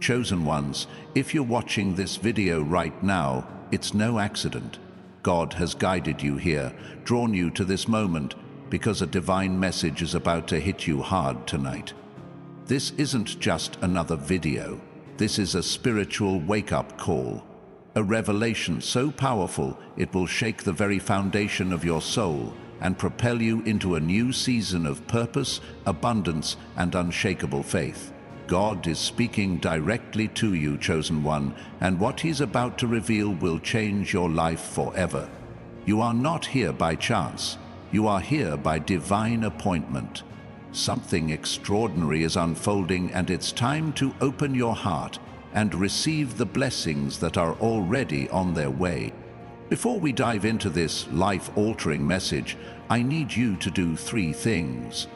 Chosen ones, if you're watching this video right now, it's no accident. God has guided you here, drawn you to this moment, because a divine message is about to hit you hard tonight. This isn't just another video. This is a spiritual wake-up call. A revelation so powerful it will shake the very foundation of your soul and propel you into a new season of purpose, abundance, and unshakable faith. God is speaking directly to you, chosen one, and what He's about to reveal will change your life forever. You are not here by chance. You are here by divine appointment. Something extraordinary is unfolding, and it's time to open your heart and receive the blessings that are already on their way. Before we dive into this life-altering message, I need you to do 3 things.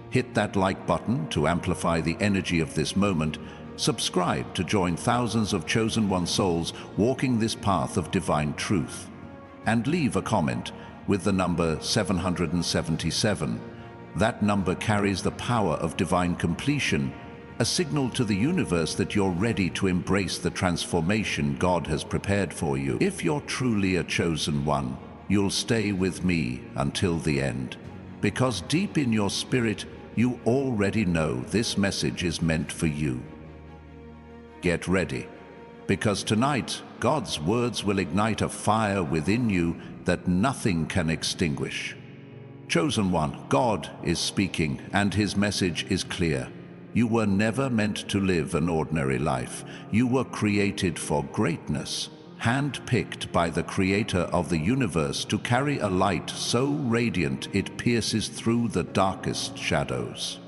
Hit that like button to amplify the energy of this moment, subscribe to join thousands of chosen one souls walking this path of divine truth, and leave a comment with the number 777. That number carries the power of divine completion, a signal to the universe that you're ready to embrace the transformation God has prepared for you. If you're truly a chosen one, you'll stay with me until the end, because deep in your spirit, you already know this message is meant for you. Get ready, because tonight, God's words will ignite a fire within you that nothing can extinguish. Chosen one, God is speaking, and His message is clear. You were never meant to live an ordinary life. You were created for greatness, hand-picked by the Creator of the universe to carry a light so radiant it pierces through the darkest shadows.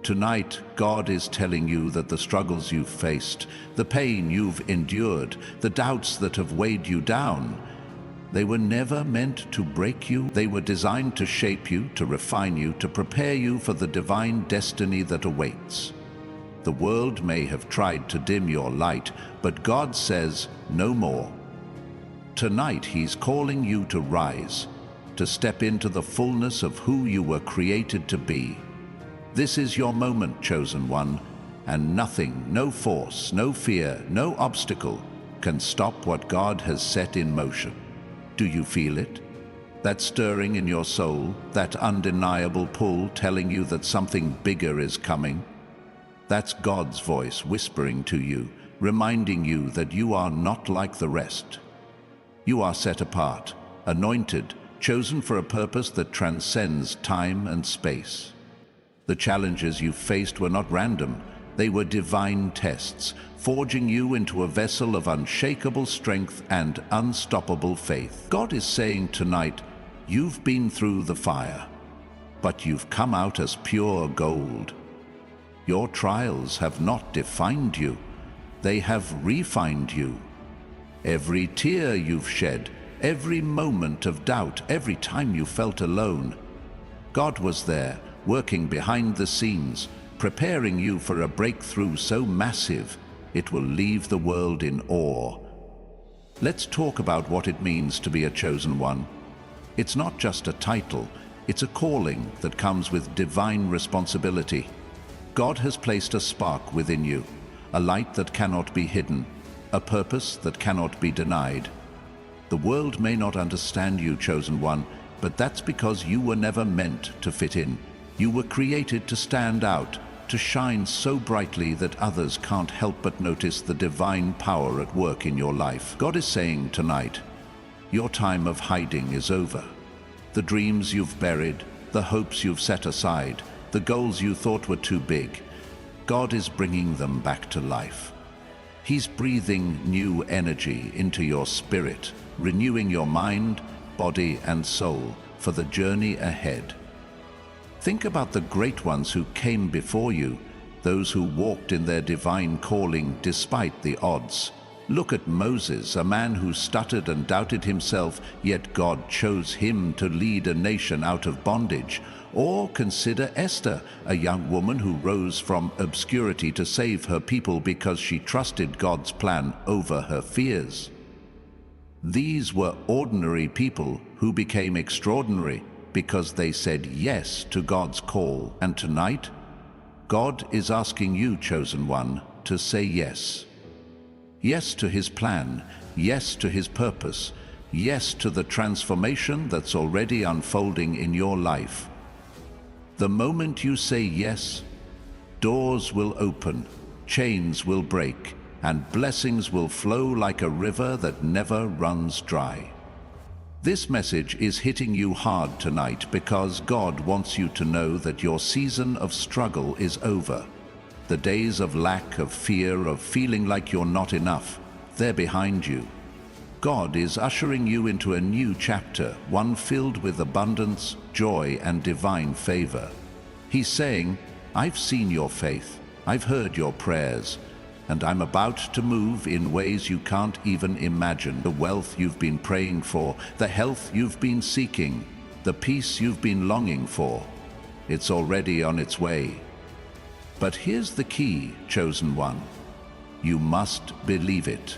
Tonight, God is telling you that the struggles you've faced, the pain you've endured, the doubts that have weighed you down, they were never meant to break you. They were designed to shape you, to refine you, to prepare you for the divine destiny that awaits. The world may have tried to dim your light, but God says no more. Tonight, He's calling you to rise, to step into the fullness of who you were created to be. This is your moment, chosen one, and nothing, no force, no fear, no obstacle can stop what God has set in motion. Do you feel it? That stirring in your soul, that undeniable pull telling you that something bigger is coming? That's God's voice whispering to you, reminding you that you are not like the rest. You are set apart, anointed, chosen for a purpose that transcends time and space. The challenges you faced were not random. They were divine tests, forging you into a vessel of unshakable strength and unstoppable faith. God is saying tonight, you've been through the fire, but you've come out as pure gold. Your trials have not defined you. They have refined you. Every tear you've shed, every moment of doubt, every time you felt alone, God was there, working behind the scenes, preparing you for a breakthrough so massive, it will leave the world in awe. Let's talk about what it means to be a chosen one. It's not just a title, it's a calling that comes with divine responsibility. God has placed a spark within you, a light that cannot be hidden, a purpose that cannot be denied. The world may not understand you, chosen one, but that's because you were never meant to fit in. You were created to stand out, to shine so brightly that others can't help but notice the divine power at work in your life. God is saying tonight, your time of hiding is over. The dreams you've buried, the hopes you've set aside, the goals you thought were too big, God is bringing them back to life. He's breathing new energy into your spirit, renewing your mind, body, and soul for the journey ahead. Think about the great ones who came before you, those who walked in their divine calling despite the odds. Look at Moses, a man who stuttered and doubted himself, yet God chose him to lead a nation out of bondage. Or consider Esther, a young woman who rose from obscurity to save her people because she trusted God's plan over her fears. These were ordinary people who became extraordinary because they said yes to God's call. And tonight, God is asking you, chosen one, to say yes. Yes to His plan, yes to His purpose, yes to the transformation that's already unfolding in your life. The moment you say yes, doors will open, chains will break, and blessings will flow like a river that never runs dry. This message is hitting you hard tonight because God wants you to know that your season of struggle is over. The days of lack, of fear, of feeling like you're not enough, they're behind you. God is ushering you into a new chapter, one filled with abundance, joy, and divine favor. He's saying, I've seen your faith, I've heard your prayers, and I'm about to move in ways you can't even imagine. The wealth you've been praying for, the health you've been seeking, the peace you've been longing for, it's already on its way. But here's the key, chosen one. You must believe it.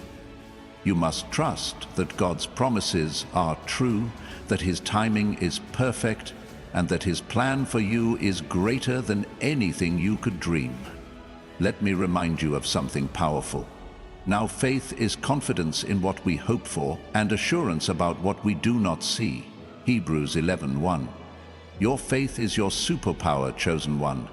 You must trust that God's promises are true, that His timing is perfect, and that His plan for you is greater than anything you could dream. Let me remind you of something powerful. Now, faith is confidence in what we hope for and assurance about what we do not see. Hebrews 11:1. Your faith is your superpower, chosen one.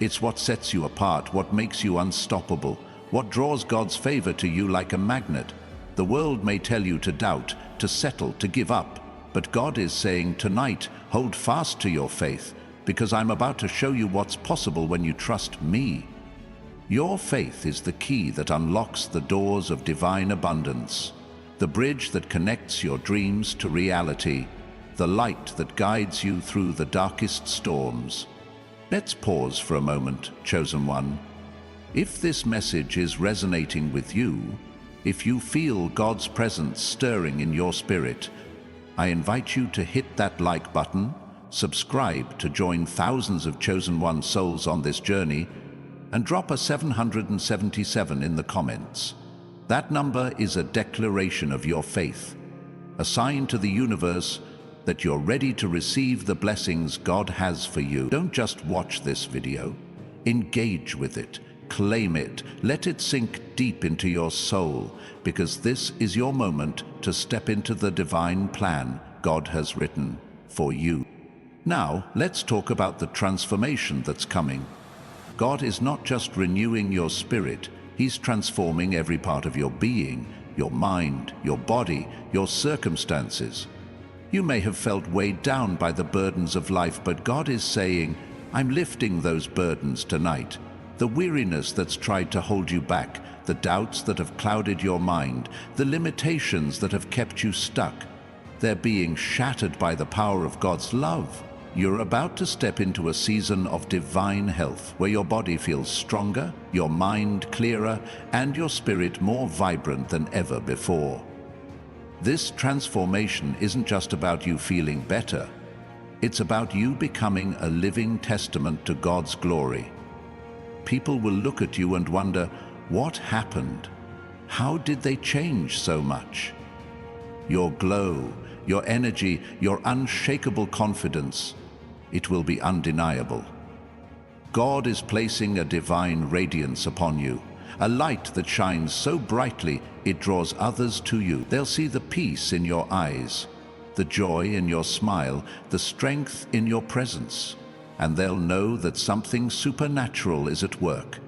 It's what sets you apart, what makes you unstoppable, what draws God's favor to you like a magnet. The world may tell you to doubt, to settle, to give up, but God is saying tonight, hold fast to your faith, because I'm about to show you what's possible when you trust me. Your faith is the key that unlocks the doors of divine abundance, the bridge that connects your dreams to reality, the light that guides you through the darkest storms. Let's pause for a moment, chosen one. If this message is resonating with you, if you feel God's presence stirring in your spirit, I invite you to hit that like button, subscribe to join thousands of chosen one souls on this journey, and drop a 777 in the comments. That number is a declaration of your faith, a sign to the universe that you're ready to receive the blessings God has for you. Don't just watch this video. Engage with it, claim it, let it sink deep into your soul, because this is your moment to step into the divine plan God has written for you. Now, let's talk about the transformation that's coming. God is not just renewing your spirit, He's transforming every part of your being, your mind, your body, your circumstances. You may have felt weighed down by the burdens of life, but God is saying, I'm lifting those burdens tonight. The weariness that's tried to hold you back, the doubts that have clouded your mind, the limitations that have kept you stuck, they're being shattered by the power of God's love. You're about to step into a season of divine health, where your body feels stronger, your mind clearer, and your spirit more vibrant than ever before. This transformation isn't just about you feeling better. It's about you becoming a living testament to God's glory. People will look at you and wonder, what happened? How did they change so much? Your glow, your energy, your unshakable confidence, it will be undeniable. God is placing a divine radiance upon you, a light that shines so brightly it draws others to you. They'll see the peace in your eyes, the joy in your smile, the strength in your presence, and they'll know that something supernatural is at work.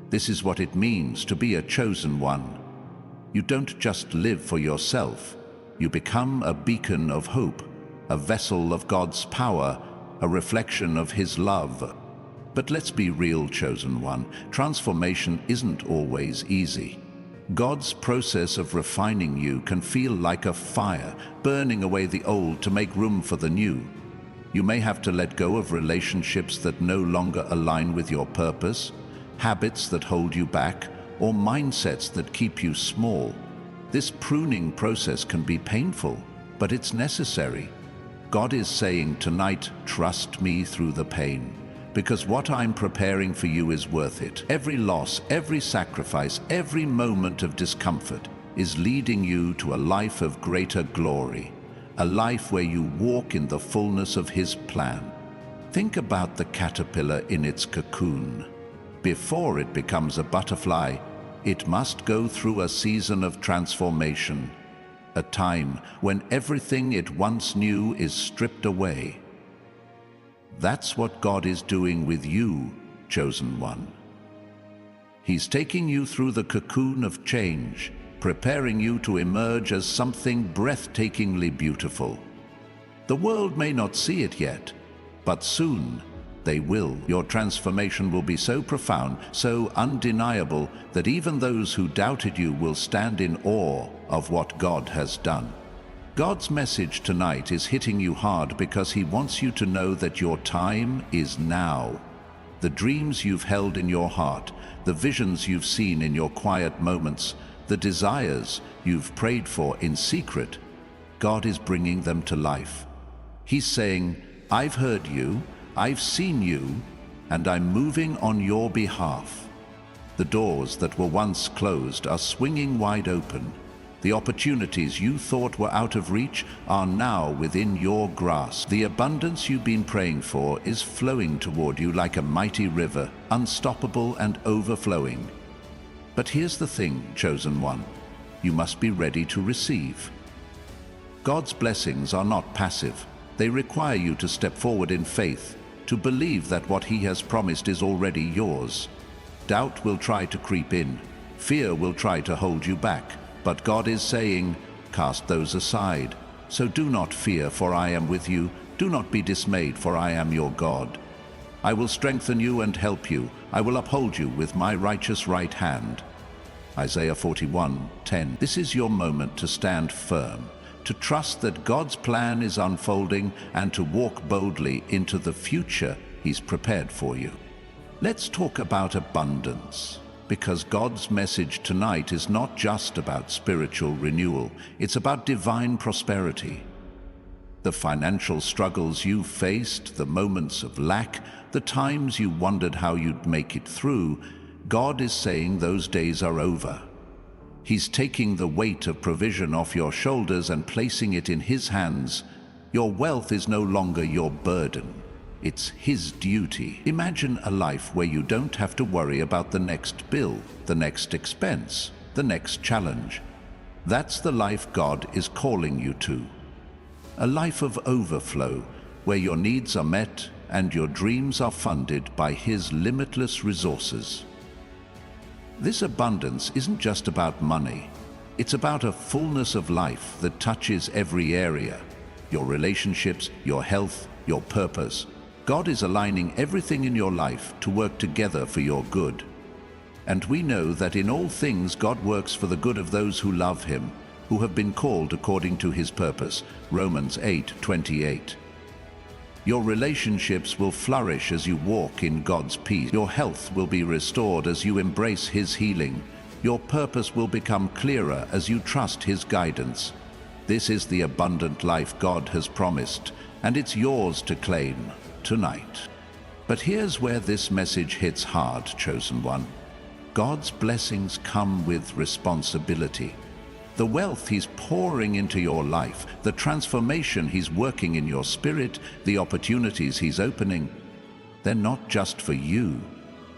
This is what it means to be a chosen one. You don't just live for yourself, you become a beacon of hope, a vessel of God's power, a reflection of His love. But let's be real, chosen one, transformation isn't always easy. God's process of refining you can feel like a fire, burning away the old to make room for the new. You may have to let go of relationships that no longer align with your purpose, habits that hold you back, or mindsets that keep you small. This pruning process can be painful, but it's necessary. God is saying tonight, trust me through the pain, because what I'm preparing for you is worth it. Every loss, every sacrifice, every moment of discomfort is leading you to a life of greater glory, a life where you walk in the fullness of His plan. Think about the caterpillar in its cocoon. before it becomes a butterfly, it must go through a season of transformation, a time when everything it once knew is stripped away. That's what God is doing with you, chosen one. He's taking you through the cocoon of change, preparing you to emerge as something breathtakingly beautiful. The world may not see it yet, but soon they will. Your transformation will be so profound, so undeniable, that even those who doubted you will stand in awe of what God has done. God's message tonight is hitting you hard because He wants you to know that your time is now. The dreams you've held in your heart, the visions you've seen in your quiet moments, the desires you've prayed for in secret, God is bringing them to life. He's saying, I've heard you, I've seen you, and I'm moving on your behalf. The doors that were once closed are swinging wide open. The opportunities you thought were out of reach are now within your grasp. The abundance you've been praying for is flowing toward you like a mighty river, unstoppable and overflowing. But here's the thing, chosen one. You must be ready to receive. God's blessings are not passive. They require you to step forward in faith, to believe that what He has promised is already yours. Doubt will try to creep in. Fear will try to hold you back. But God is saying, cast those aside. So do not fear, for I am with you. Do not be dismayed, for I am your God. I will strengthen you and help you. I will uphold you with my righteous right hand. Isaiah 41:10. This is your moment to stand firm, to trust that God's plan is unfolding, and to walk boldly into the future He's prepared for you. Let's talk about abundance, because God's message tonight is not just about spiritual renewal, it's about divine prosperity. The financial struggles you faced, the moments of lack, the times you wondered how you'd make it through, God is saying those days are over. He's taking the weight of provision off your shoulders and placing it in His hands. Your wealth is no longer your burden. It's His duty. Imagine a life where you don't have to worry about the next bill, the next expense, the next challenge. That's the life God is calling you to. A life of overflow, where your needs are met and your dreams are funded by His limitless resources. This abundance isn't just about money. It's about a fullness of life that touches every area. Your relationships, your health, your purpose. God is aligning everything in your life to work together for your good. And we know that in all things God works for the good of those who love Him, who have been called according to His purpose. Romans 8:28. Your relationships will flourish as you walk in God's peace. Your health will be restored as you embrace His healing. Your purpose will become clearer as you trust His guidance. This is the abundant life God has promised, and it's yours to claim tonight. But here's where this message hits hard, chosen one. God's blessings come with responsibility. The wealth He's pouring into your life, the transformation He's working in your spirit, the opportunities He's opening, they're not just for you.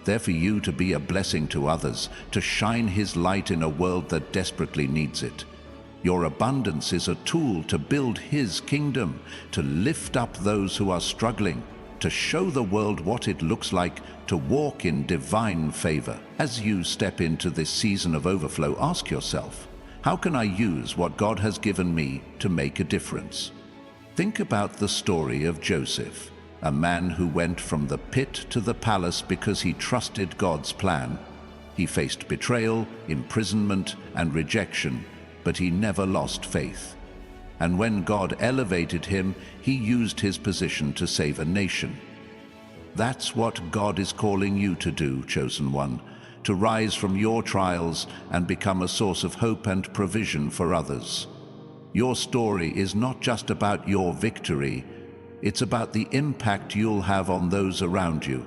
They're for you to be a blessing to others, to shine His light in a world that desperately needs it. Your abundance is a tool to build His kingdom, to lift up those who are struggling, to show the world what it looks like to walk in divine favor. As you step into this season of overflow, ask yourself, how can I use what God has given me to make a difference? Think about the story of Joseph, a man who went from the pit to the palace because he trusted God's plan. He faced betrayal, imprisonment, and rejection, but he never lost faith. And when God elevated him, He used his position to save a nation. That's what God is calling you to do, chosen one, to rise from your trials and become a source of hope and provision for others. Your story is not just about your victory, it's about the impact you'll have on those around you.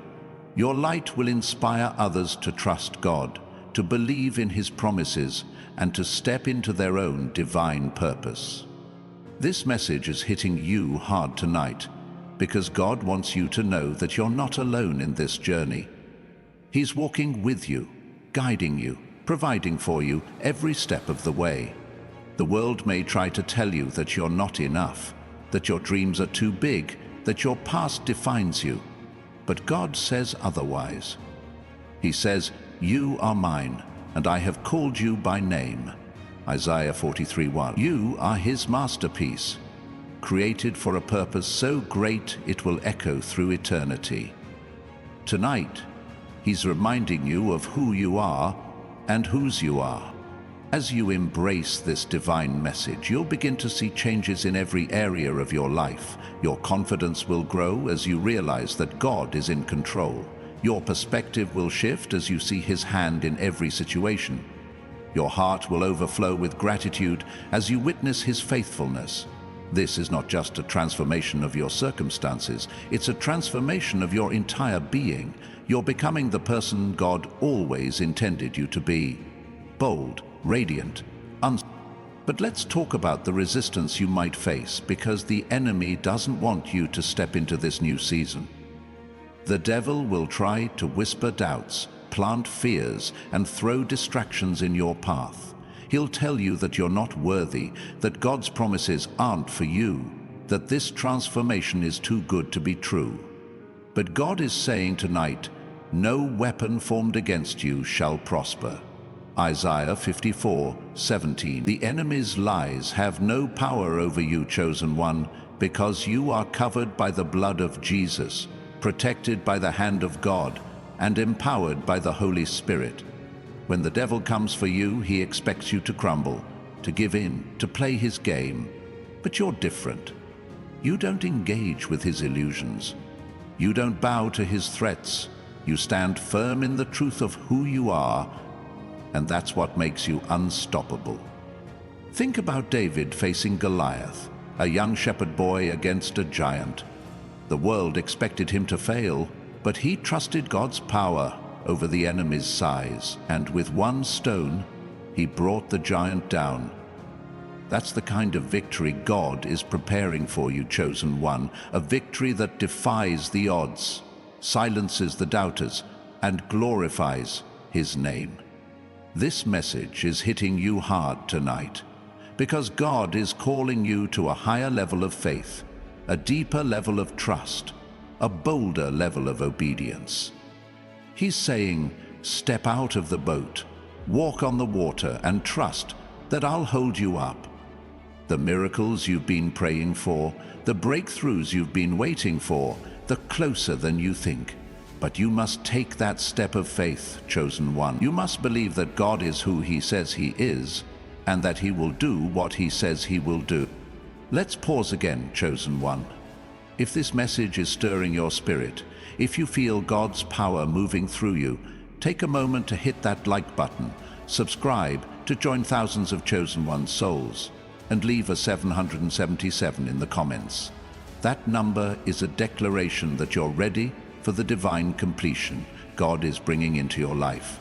Your light will inspire others to trust God, to believe in His promises, and to step into their own divine purpose. This message is hitting you hard tonight, because God wants you to know that you're not alone in this journey. He's walking with you, guiding you, providing for you every step of the way. The world may try to tell you that you're not enough, that your dreams are too big, that your past defines you. But God says otherwise. He says, "You are mine, and I have called you by name." Isaiah 43:1. You are his masterpiece, created for a purpose so great it will echo through eternity. Tonight, he's reminding you of who you are and whose you are. As you embrace this divine message, you'll begin to see changes in every area of your life. Your confidence will grow as you realize that God is in control. Your perspective will shift as you see his hand in every situation. Your heart will overflow with gratitude as you witness his faithfulness. This is not just a transformation of your circumstances, it's a transformation of your entire being. You're becoming the person God always intended you to be. Bold, radiant, But let's talk about the resistance you might face, because the enemy doesn't want you to step into this new season. The devil will try to whisper doubts, plant fears, and throw distractions in your path. He'll tell you that you're not worthy, that God's promises aren't for you, that this transformation is too good to be true. But God is saying tonight, no weapon formed against you shall prosper. Isaiah 54:17. The enemy's lies have no power over you, chosen one, because you are covered by the blood of Jesus, protected by the hand of God, and empowered by the Holy Spirit. When the devil comes for you, he expects you to crumble, to give in, to play his game. But you're different. You don't engage with his illusions. You don't bow to his threats. You stand firm in the truth of who you are, and that's what makes you unstoppable. Think about David facing Goliath, a young shepherd boy against a giant. The world expected him to fail, but he trusted God's power over the enemy's size, and with one stone, he brought the giant down. That's the kind of victory God is preparing for you, chosen one, a victory that defies the odds, silences the doubters, and glorifies his name. This message is hitting you hard tonight, because God is calling you to a higher level of faith, a deeper level of trust, a bolder level of obedience. He's saying, step out of the boat, walk on the water, and trust that I'll hold you up. The miracles you've been praying for, the breakthroughs you've been waiting for, they're closer than you think. But you must take that step of faith, chosen one. You must believe that God is who he says he is, and that he will do what he says he will do. Let's pause again, chosen one. If this message is stirring your spirit, if you feel God's power moving through you, take a moment to hit that like button, subscribe to join thousands of chosen one's souls, and leave a 777 in the comments. That number is a declaration that you're ready for the divine completion God is bringing into your life.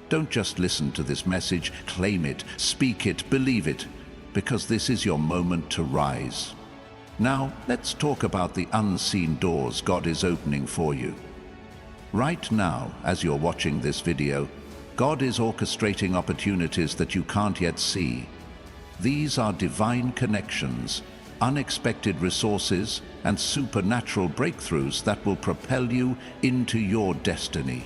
Don't just listen to this message, claim it, speak it, believe it, because this is your moment to rise. Now, let's talk about the unseen doors God is opening for you. Right now, as you're watching this video, God is orchestrating opportunities that you can't yet see. These are divine connections, unexpected resources, and supernatural breakthroughs that will propel you into your destiny.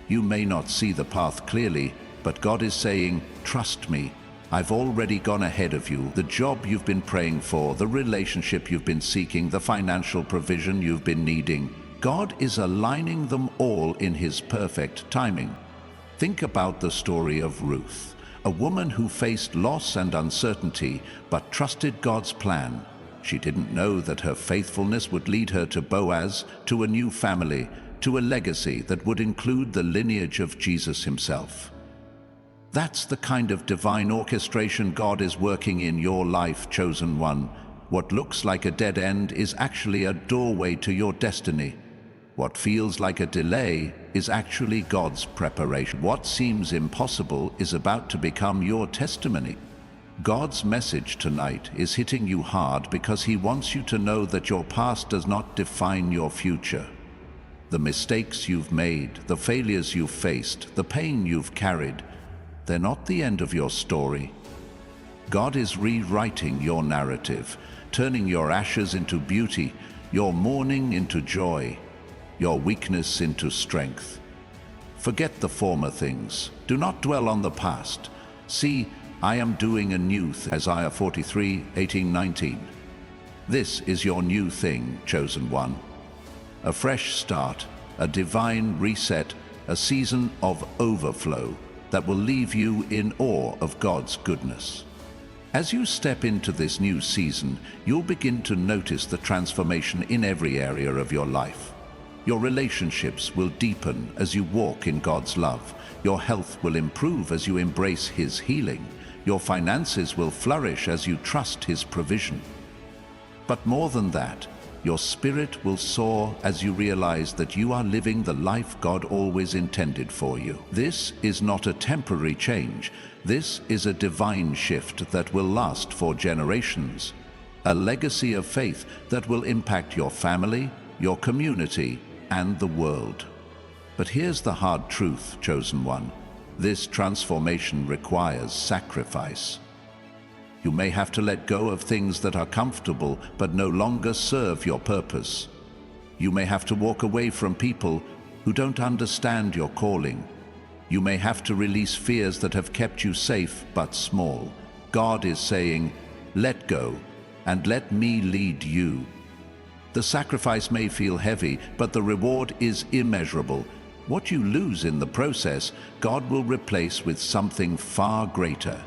You may not see the path clearly, but God is saying, trust me, I've already gone ahead of you. The job you've been praying for, the relationship you've been seeking, the financial provision you've been needing, God is aligning them all in his perfect timing. Think about the story of Ruth, a woman who faced loss and uncertainty, but trusted God's plan. She didn't know that her faithfulness would lead her to Boaz, to a new family, to a legacy that would include the lineage of Jesus himself. That's the kind of divine orchestration God is working in your life, chosen one. What looks like a dead end is actually a doorway to your destiny. What feels like a delay is actually God's preparation. What seems impossible is about to become your testimony. God's message tonight is hitting you hard because he wants you to know that your past does not define your future. The mistakes you've made, the failures you've faced, the pain you've carried, they're not the end of your story. God is rewriting your narrative, turning your ashes into beauty, your mourning into joy, your weakness into strength. Forget the former things. Do not dwell on the past. See, I am doing a new thing. Isaiah 43:18-19. This is your new thing, chosen one. A fresh start, a divine reset, a season of overflow that will leave you in awe of God's goodness. As you step into this new season, you'll begin to notice the transformation in every area of your life. Your relationships will deepen as you walk in God's love. Your health will improve as you embrace His healing. Your finances will flourish as you trust His provision. But more than that, your spirit will soar as you realize that you are living the life God always intended for you. This is not a temporary change. This is a divine shift that will last for generations. A legacy of faith that will impact your family, your community, and the world. But here's the hard truth, chosen one. This transformation requires sacrifice. You may have to let go of things that are comfortable but no longer serve your purpose. You may have to walk away from people who don't understand your calling. You may have to release fears that have kept you safe but small. God is saying, let go and let me lead you. The sacrifice may feel heavy, but the reward is immeasurable. What you lose in the process, God will replace with something far greater.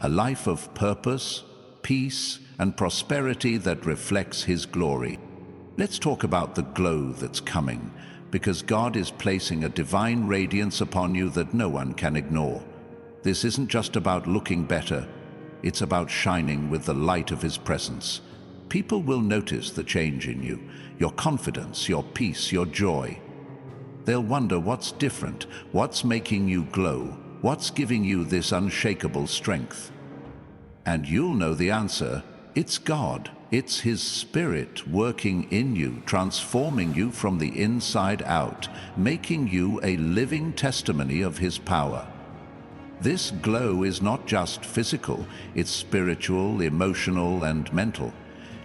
A life of purpose, peace, and prosperity that reflects His glory. Let's talk about the glow that's coming, because God is placing a divine radiance upon you that no one can ignore. This isn't just about looking better, it's about shining with the light of His presence. People will notice the change in you, your confidence, your peace, your joy. They'll wonder what's different, what's making you glow, what's giving you this unshakable strength? And you'll know the answer. It's God. It's His Spirit working in you, transforming you from the inside out, making you a living testimony of His power. This glow is not just physical, it's spiritual, emotional, and mental.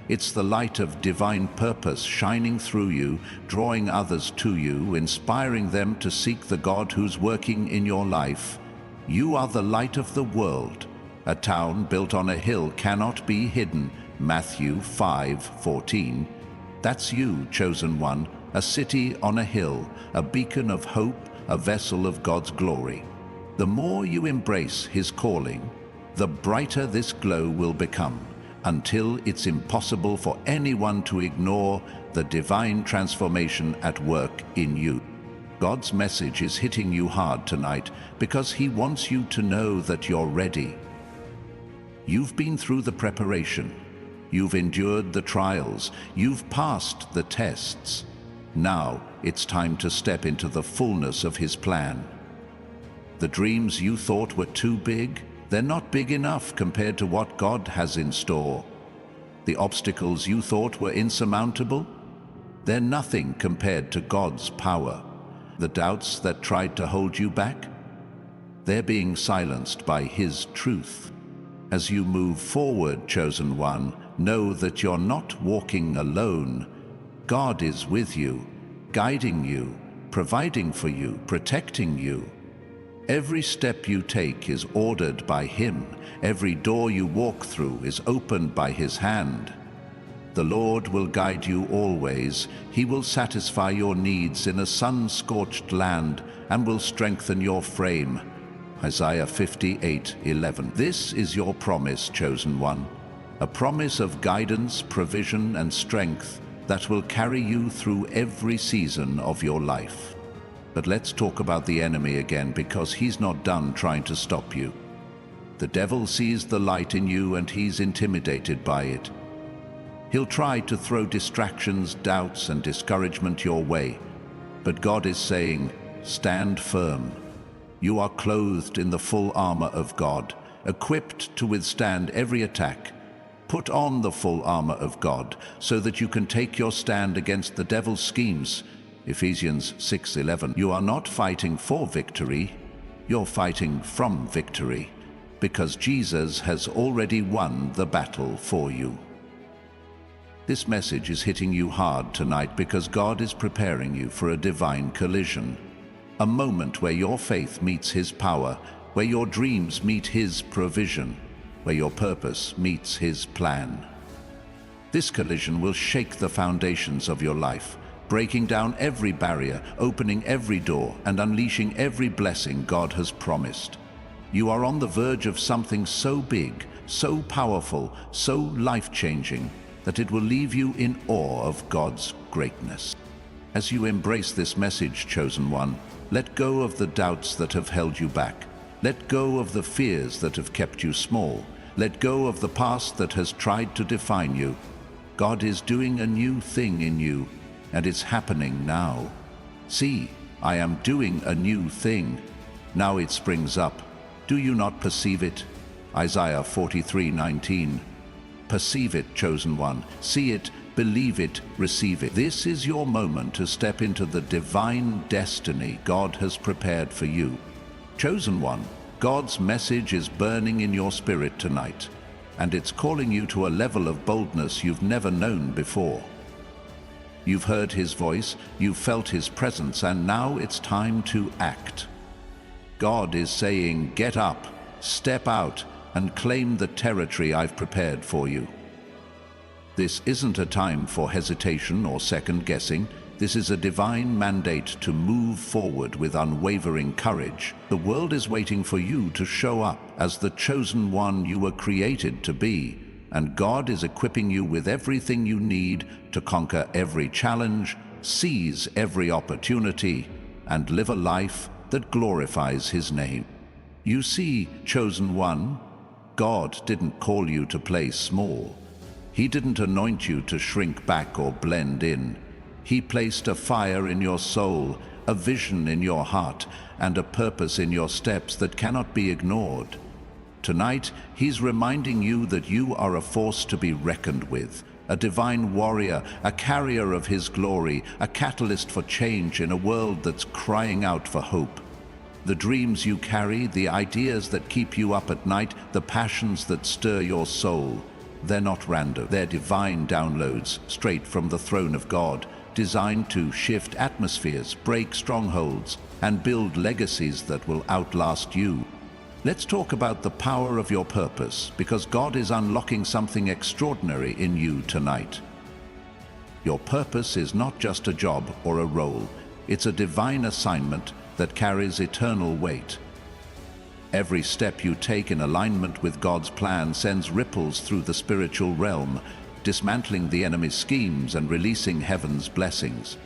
It's the light of divine purpose shining through you, drawing others to you, inspiring them to seek the God who's working in your life. You are the light of the world. A town built on a hill cannot be hidden. Matthew 5:14. That's you, chosen one, a city on a hill, a beacon of hope, a vessel of God's glory. The more you embrace His calling, the brighter this glow will become, until it's impossible for anyone to ignore the divine transformation at work in you. God's message is hitting you hard tonight because He wants you to know that you're ready. You've been through the preparation. You've endured the trials. You've passed the tests. Now it's time to step into the fullness of His plan. The dreams you thought were too big, they're not big enough compared to what God has in store. The obstacles you thought were insurmountable, they're nothing compared to God's power. The doubts that tried to hold you back, they're being silenced by His truth. As you move forward, chosen one, know that you're not walking alone. God is with you, guiding you, providing for you, protecting you. Every step you take is ordered by Him. Every door you walk through is opened by His hand. The Lord will guide you always. He will satisfy your needs in a sun-scorched land and will strengthen your frame. Isaiah 58:11. This is your promise, chosen one. A promise of guidance, provision, and strength that will carry you through every season of your life. But let's talk about the enemy again, because he's not done trying to stop you. The devil sees the light in you and he's intimidated by it. He'll try to throw distractions, doubts, and discouragement your way. But God is saying, stand firm. You are clothed in the full armor of God, equipped to withstand every attack. Put on the full armor of God so that you can take your stand against the devil's schemes. Ephesians 6:11. You are not fighting for victory, you're fighting from victory, because Jesus has already won the battle for you. This message is hitting you hard tonight because God is preparing you for a divine collision, a moment where your faith meets His power, where your dreams meet His provision, where your purpose meets His plan. This collision will shake the foundations of your life, breaking down every barrier, opening every door, and unleashing every blessing God has promised. You are on the verge of something so big, so powerful, so life-changing, that it will leave you in awe of God's greatness. As you embrace this message, chosen one, let go of the doubts that have held you back. Let go of the fears that have kept you small. Let go of the past that has tried to define you. God is doing a new thing in you, and it's happening now. See, I am doing a new thing. Now it springs up. Do you not perceive it? Isaiah 43:19. Perceive it, chosen one. See it, believe it, receive it. This is your moment to step into the divine destiny God has prepared for you. Chosen one, God's message is burning in your spirit tonight, and it's calling you to a level of boldness you've never known before. You've heard His voice, you've felt His presence, and now it's time to act. God is saying, get up, step out, and claim the territory I've prepared for you. This isn't a time for hesitation or second-guessing. This is a divine mandate to move forward with unwavering courage. The world is waiting for you to show up as the chosen one you were created to be, and God is equipping you with everything you need to conquer every challenge, seize every opportunity, and live a life that glorifies His name. You see, chosen one, God didn't call you to play small. He didn't anoint you to shrink back or blend in. He placed a fire in your soul, a vision in your heart, and a purpose in your steps that cannot be ignored. Tonight, He's reminding you that you are a force to be reckoned with, a divine warrior, a carrier of His glory, a catalyst for change in a world that's crying out for hope. The dreams you carry, the ideas that keep you up at night, the passions that stir your soul, they're not random. They're divine downloads straight from the throne of God, designed to shift atmospheres, break strongholds, and build legacies that will outlast you. Let's talk about the power of your purpose, because God is unlocking something extraordinary in you tonight. Your purpose is not just a job or a role. It's a divine assignment that carries eternal weight. Every step you take in alignment with God's plan sends ripples through the spiritual realm, dismantling the enemy's schemes and releasing heaven's blessings.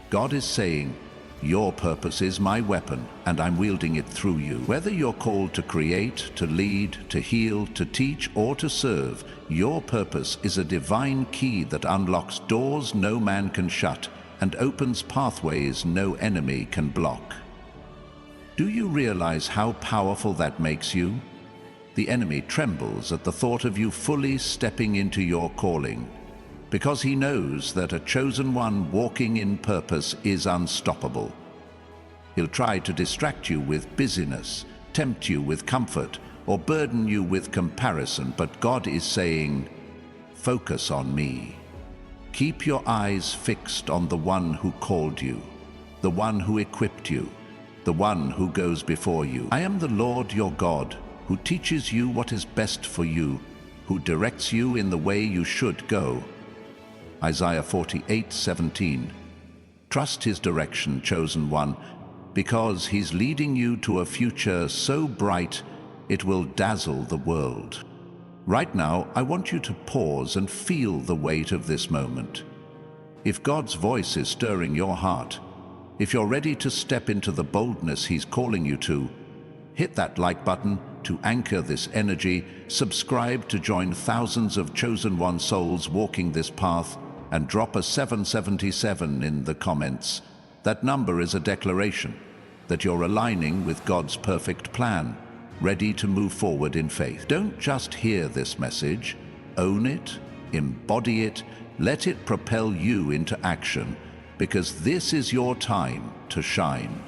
God is saying, your purpose is my weapon, and I'm wielding it through you. Whether you're called to create, to lead, to heal, to teach, or to serve, your purpose is a divine key that unlocks doors no man can shut and opens pathways no enemy can block. Do you realize how powerful that makes you? The enemy trembles at the thought of you fully stepping into your calling, because he knows that a chosen one walking in purpose is unstoppable. He'll try to distract you with busyness, tempt you with comfort, or burden you with comparison, but God is saying, focus on me. Keep your eyes fixed on the one who called you, the one who equipped you, the one who goes before you. I am the Lord your God, who teaches you what is best for you, who directs you in the way you should go. Isaiah 48:17. Trust His direction, chosen one, because He's leading you to a future so bright it will dazzle the world. Right now, I want you to pause and feel the weight of this moment. If God's voice is stirring your heart, if you're ready to step into the boldness He's calling you to, hit that like button to anchor this energy, subscribe to join thousands of chosen one souls walking this path, and drop a 777 in the comments. That number is a declaration that you're aligning with God's perfect plan, ready to move forward in faith. Don't just hear this message, own it, embody it, let it propel you into action. because this is your time to shine.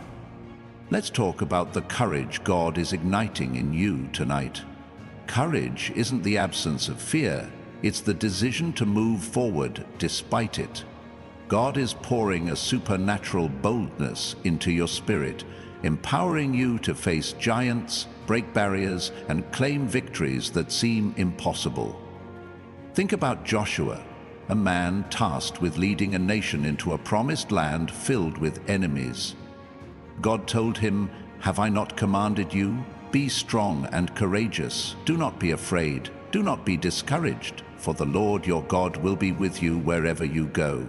Let's talk about the courage God is igniting in you tonight. Courage isn't the absence of fear, it's the decision to move forward despite it. God is pouring a supernatural boldness into your spirit, empowering you to face giants, break barriers, and claim victories that seem impossible. Think about Joshua, a man tasked with leading a nation into a promised land filled with enemies. God told him, "Have I not commanded you? Be strong and courageous. Do not be afraid. Do not be discouraged, for the Lord your God will be with you wherever you go."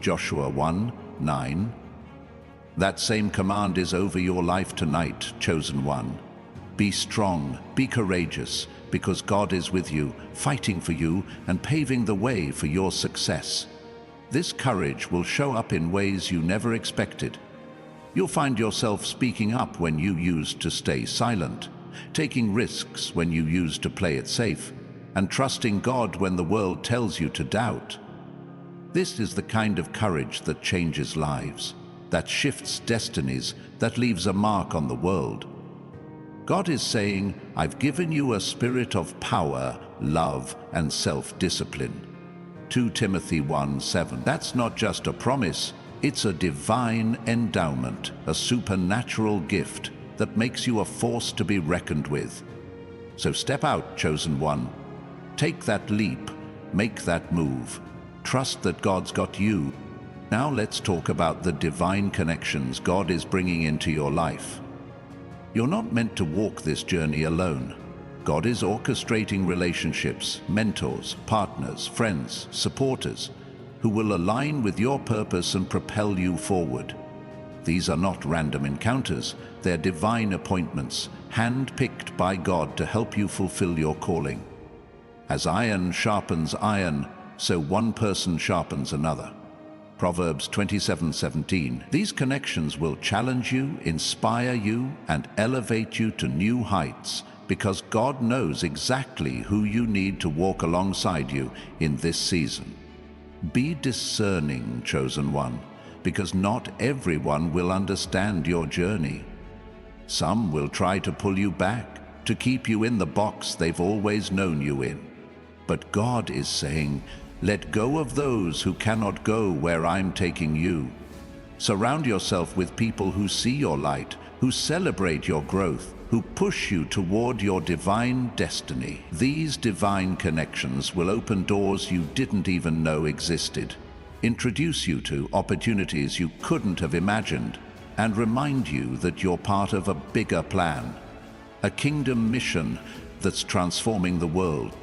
Joshua 1:9. That same command is over your life tonight, chosen one. Be strong, be courageous, because God is with you, fighting for you and paving the way for your success. This courage will show up in ways you never expected. You'll find yourself speaking up when you used to stay silent, taking risks when you used to play it safe, and trusting God when the world tells you to doubt. This is the kind of courage that changes lives, that shifts destinies, that leaves a mark on the world. God is saying, "I've given you a spirit of power, love, and self-discipline." 2 Timothy 1:7. That's not just a promise, it's a divine endowment, a supernatural gift that makes you a force to be reckoned with. So step out, chosen one. Take that leap, make that move. Trust that God's got you. Now let's talk about the divine connections God is bringing into your life. You're not meant to walk this journey alone. God is orchestrating relationships, mentors, partners, friends, supporters, who will align with your purpose and propel you forward. These are not random encounters, they're divine appointments, hand-picked by God to help you fulfill your calling. As iron sharpens iron, so one person sharpens another. Proverbs 27:17. These connections will challenge you, inspire you, and elevate you to new heights, because God knows exactly who you need to walk alongside you in this season. Be discerning, chosen one, because not everyone will understand your journey. Some will try to pull you back, to keep you in the box they've always known you in. But God is saying, "Let go of those who cannot go where I'm taking you." Surround yourself with people who see your light, who celebrate your growth, who push you toward your divine destiny. These divine connections will open doors you didn't even know existed, introduce you to opportunities you couldn't have imagined, and remind you that you're part of a bigger plan, a kingdom mission that's transforming the world.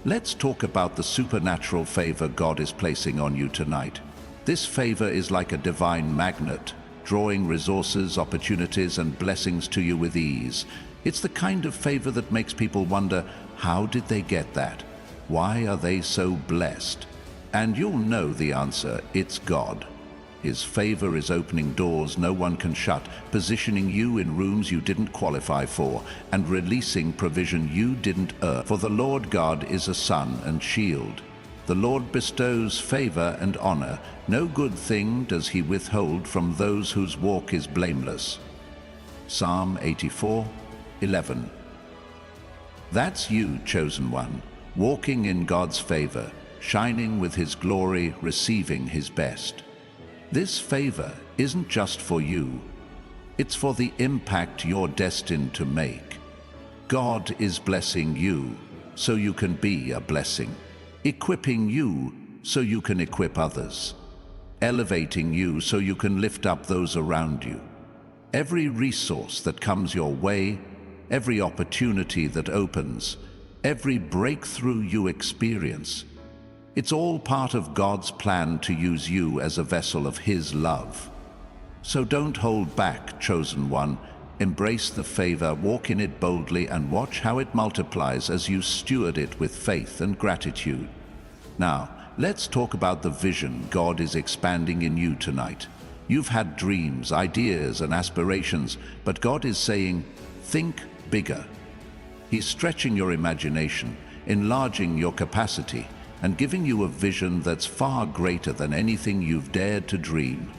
Let's talk about the supernatural favor God is placing on you tonight. This favor is like a divine magnet, drawing resources, opportunities, and blessings to you with ease. It's the kind of favor that makes people wonder, how did they get that? Why are they so blessed? And you'll know the answer, it's God. His favor is opening doors no one can shut, positioning you in rooms you didn't qualify for, and releasing provision you didn't earn. For the Lord God is a sun and shield. The Lord bestows favor and honor. No good thing does he withhold from those whose walk is blameless. Psalm 84:11. That's you, chosen one, walking in God's favor, shining with his glory, receiving his best. This favor isn't just for you, it's for the impact you're destined to make. God is blessing you so you can be a blessing, equipping you so you can equip others, elevating you so you can lift up those around you. Every resource that comes your way, every opportunity that opens, every breakthrough you experience, it's all part of God's plan to use you as a vessel of his love. So don't hold back, chosen one. Embrace the favor, walk in it boldly, and watch how it multiplies as you steward it with faith and gratitude. Now, let's talk about the vision God is expanding in you tonight. You've had dreams, ideas, and aspirations, but God is saying, think bigger. He's stretching your imagination, enlarging your capacity, and giving you a vision that's far greater than anything you've dared to dream.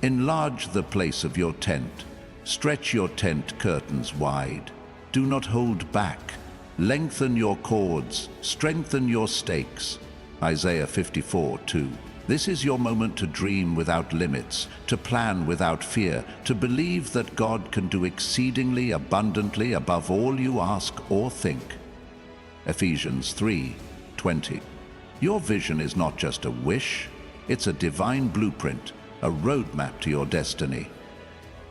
Enlarge the place of your tent. Stretch your tent curtains wide. Do not hold back. Lengthen your cords. Strengthen your stakes. Isaiah 54:2. This is your moment to dream without limits, to plan without fear, to believe that God can do exceedingly abundantly above all you ask or think. Ephesians 3:20. Your vision is not just a wish, it's a divine blueprint, a roadmap to your destiny.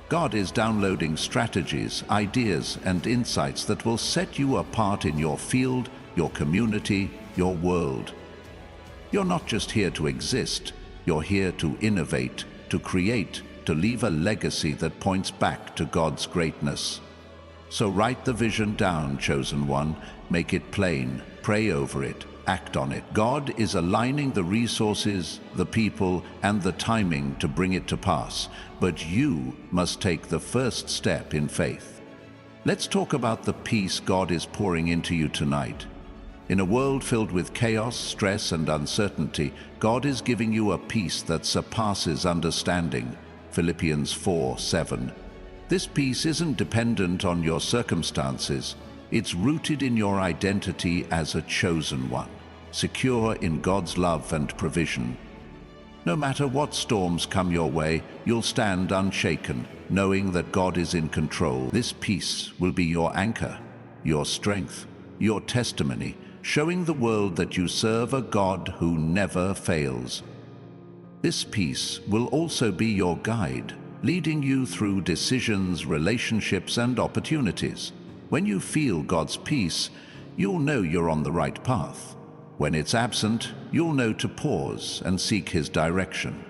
God is downloading strategies, ideas, and insights that will set you apart in your field, your community, your world. You're not just here to exist, you're here to innovate, to create, to leave a legacy that points back to God's greatness. So write the vision down, chosen one, make it plain, pray over it, act on it. God is aligning the resources, the people, and the timing to bring it to pass, but you must take the first step in faith. Let's talk about the peace God is pouring into you tonight. In a world filled with chaos, stress, and uncertainty, God is giving you a peace that surpasses understanding. Philippians 4:7. This peace isn't dependent on your circumstances. It's rooted in your identity as a chosen one, secure in God's love and provision. No matter what storms come your way, you'll stand unshaken, knowing that God is in control. This peace will be your anchor, your strength, your testimony, showing the world that you serve a God who never fails. This peace will also be your guide, leading you through decisions, relationships, and opportunities. When you feel God's peace, you'll know you're on the right path. When it's absent, you'll know to pause and seek His direction.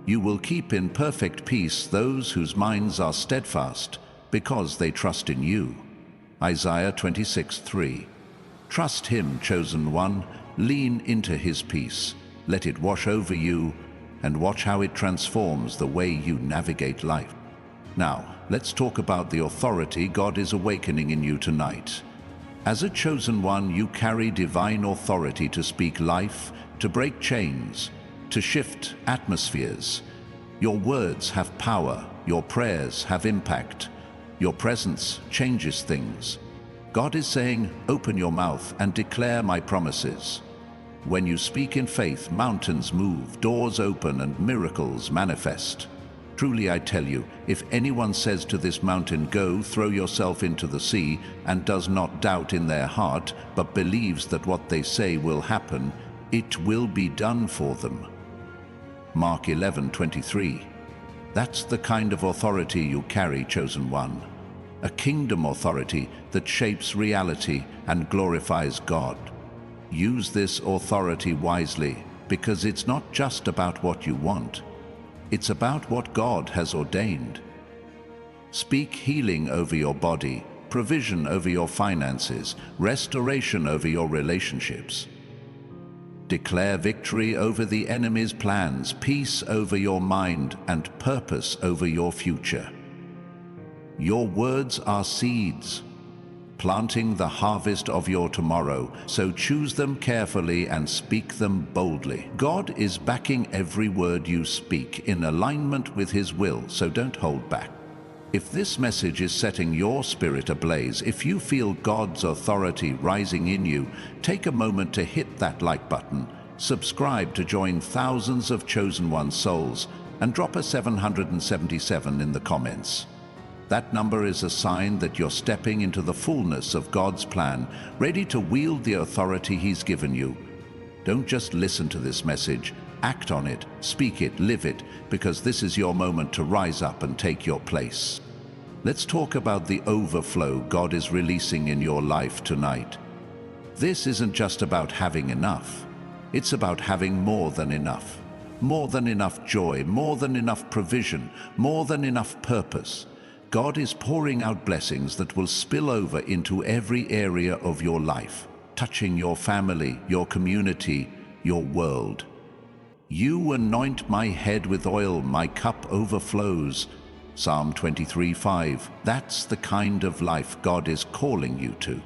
You will keep in perfect peace those whose minds are steadfast because they trust in you. Isaiah 26:3. Trust Him, chosen one, lean into His peace, let it wash over you, and watch how it transforms the way you navigate life. Now, let's talk about the authority God is awakening in you tonight. As a chosen one, you carry divine authority to speak life, to break chains, to shift atmospheres. Your words have power, your prayers have impact, your presence changes things. God is saying, open your mouth and declare my promises. When you speak in faith, mountains move, doors open, and miracles manifest. Truly I tell you, if anyone says to this mountain, go, throw yourself into the sea, and does not doubt in their heart, but believes that what they say will happen, it will be done for them. Mark 11:23. That's the kind of authority you carry, chosen one. A kingdom authority that shapes reality and glorifies God. Use this authority wisely, because it's not just about what you want. It's about what God has ordained. Speak healing over your body, provision over your finances, restoration over your relationships. Declare victory over the enemy's plans, peace over your mind, and purpose over your future. Your words are seeds, planting the harvest of your tomorrow, so choose them carefully and speak them boldly. God is backing every word you speak in alignment with His will, so don't hold back. If this message is setting your spirit ablaze, if you feel God's authority rising in you, take a moment to hit that like button, subscribe to join thousands of chosen one souls, and drop a 777 in the comments. That number is a sign that you're stepping into the fullness of God's plan, ready to wield the authority He's given you. Don't just listen to this message, act on it, speak it, live it, because this is your moment to rise up and take your place. Let's talk about the overflow God is releasing in your life tonight. This isn't just about having enough. It's about having more than enough. More than enough joy, more than enough provision, more than enough purpose. God is pouring out blessings that will spill over into every area of your life, touching your family, your community, your world. You anoint my head with oil, my cup overflows. Psalm 23:5. That's the kind of life God is calling you to.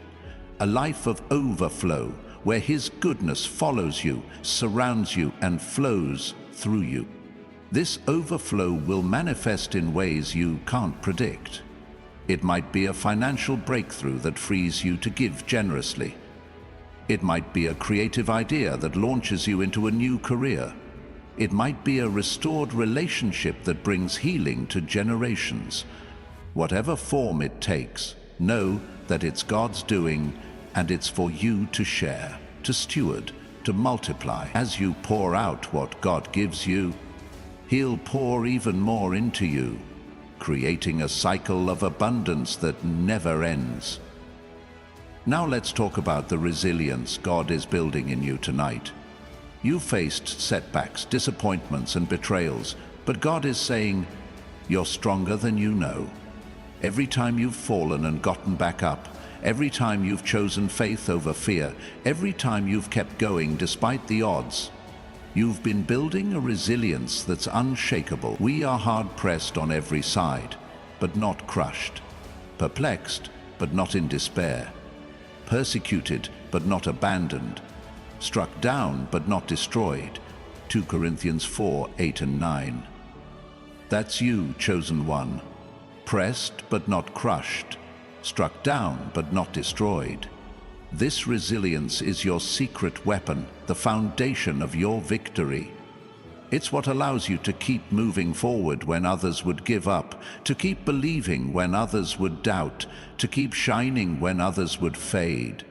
A life of overflow, where His goodness follows you, surrounds you, and flows through you. This overflow will manifest in ways you can't predict. It might be a financial breakthrough that frees you to give generously. It might be a creative idea that launches you into a new career. It might be a restored relationship that brings healing to generations. Whatever form it takes, know that it's God's doing, and it's for you to share, to steward, to multiply. As you pour out what God gives you, He'll pour even more into you, creating a cycle of abundance that never ends. Now let's talk about the resilience God is building in you tonight. You faced setbacks, disappointments, and betrayals, but God is saying, you're stronger than you know. Every time you've fallen and gotten back up, every time you've chosen faith over fear, every time you've kept going despite the odds, you've been building a resilience that's unshakable. We are hard-pressed on every side, but not crushed. Perplexed, but not in despair. Persecuted, but not abandoned. Struck down, but not destroyed. 2 Corinthians 4, 8 and 9. That's you, chosen one. Pressed, but not crushed. Struck down, but not destroyed. This resilience is your secret weapon, the foundation of your victory. It's what allows you to keep moving forward when others would give up, to keep believing when others would doubt, to keep shining when others would fade.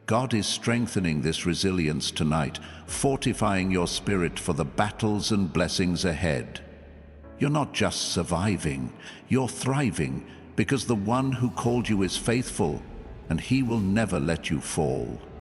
God is strengthening this resilience tonight, fortifying your spirit for the battles and blessings ahead. You're not just surviving, you're thriving, because the one who called you is faithful, and He will never let you fall.